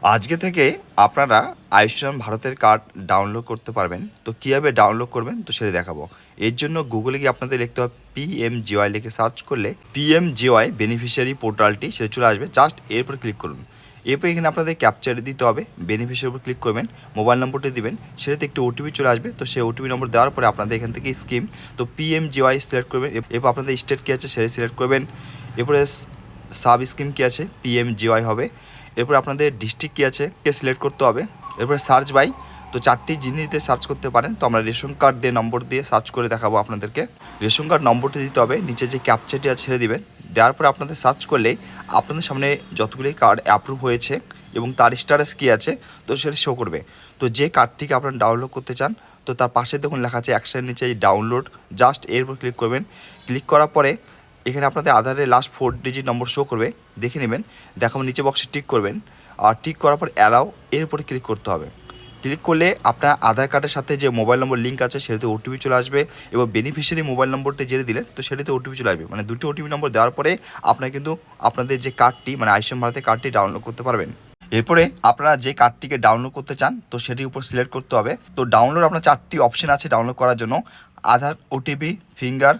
আজকে থেকে আপনারা আয়ুষ্মান ভারতের কার্ড ডাউনলোড করতে পারবেন। তো কীভাবে ডাউনলোড করবেন তো সেটা দেখাবো। এর জন্য গুগলে গিয়ে আপনাদের লিখতে হবে পিএমজেওয়াই লিখে সার্চ করলে পিএমজেওয়াই বেনিফিশিয়ারি পোর্টালটি সেটা চলে আসবে। জাস্ট এরপর ক্লিক করুন। এরপর এখানে আপনাদের ক্যাপচার দিতে হবে। বেনিফিশিয়ারির উপর ক্লিক করবেন, মোবাইল নম্বরটি দিবেন, সেটাতে একটি ওটিপি চলে আসবে। তো সেই ওটিপি নম্বর দেওয়ার পরে আপনাদের এখান থেকে স্কিম তো পিএমজেওয়াই সিলেক্ট করবেন। এরপর আপনাদের স্টেট কী আছে সেটা সিলেক্ট করবেন। এরপরে সাব স্কিম কী আছে পিএমজেওয়াই হবে। এরপর আপনাদের ডিস্ট্রিক্ট কী আছে কে সিলেক্ট করতে হবে। এরপরে সার্চ বাই তো 4টি জিনিস দিয়ে সার্চ করতে পারেন। তো আমরা রেশন কার্ড দিয়ে নম্বর দিয়ে সার্চ করে দেখাবো আপনাদেরকে। রেশন কার্ড নম্বরটি দিতে হবে, নিচে যে ক্যাপচারটি আছে ছেড়ে দিবেন। দেওয়ার পরে আপনাদের সার্চ করলেই আপনাদের সামনে যতগুলি কার্ড অ্যাপ্রুভ হয়েছে এবং তার স্ট্যাটাস কী আছে তো সেটা শো করবে। তো যে কার্ডটিকে আপনারা ডাউনলোড করতে চান তো তার পাশে দেখুন লেখা আছে অ্যাকশন নিচে ডাউনলোড, জাস্ট এর উপর ক্লিক করবেন। ক্লিক করার পরে এখানে আপনাদের আধারের লাস্ট 4 ডিজিট নম্বর শো করবে, দেখে নেবেন। দেখাবো নিচে বক্সে টিক করবেন, আর টিক করার পর অ্যালাও এর উপরে ক্লিক করতে হবে। ক্লিক করলে আপনার আধার কার্ডের সাথে যে মোবাইল নম্বর লিঙ্ক আছে সেটাতে ওটিপি চলে আসবে এবং বেনিফিশিয়ারি মোবাইল নম্বরটি যেটা দিলেন তো সেটাতে ওটিপি চলে আসবে। মানে দুটি ওটিপি নম্বর দেওয়ার পরে আপনারা কিন্তু আপনাদের যে কার্ডটি মানে আয়ুষ্মান ভারতের কার্ডটি ডাউনলোড করতে পারবেন। এরপরে আপনারা যে কার্ডটিকে ডাউনলোড করতে চান তো সেটির উপর সিলেক্ট করতে হবে। তো ডাউনলোড আপনার 4টি অপশন আছে ডাউনলোড করার জন্য: আধার, ওটিপি, ফিঙ্গার,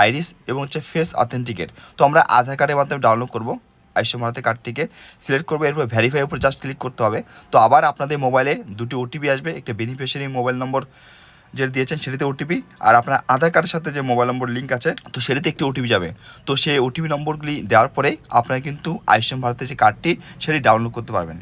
আইরিস এবং হচ্ছে ফেস অথেন্টিকেট। তো আমরা আধার কার্ডের মাধ্যমে ডাউনলোড করব। আয়ুষ্মান ভারতের কার্ডটিকে সিলেক্ট করবো, এরপর ভেরিফাই উপর জাস্ট ক্লিক করতে হবে। তো আবার আপনাদের মোবাইলে দুটি ওটিপি আসবে, একটা বেনিফিশিয়ারি মোবাইল নম্বর যেটা দিয়েছেন সেটিতে ওটিপি, আর আপনার আধার কার্ডের সাথে যে মোবাইল নম্বর লিঙ্ক আছে তো সেটিতে একটি ওটিপি যাবে। তো সেই ওটিপি নম্বরগুলি দেওয়ার পরে আপনারা কিন্তু আয়ুষ্মান ভারতের যে কার্ডটি সেটি ডাউনলোড করতে পারবেন।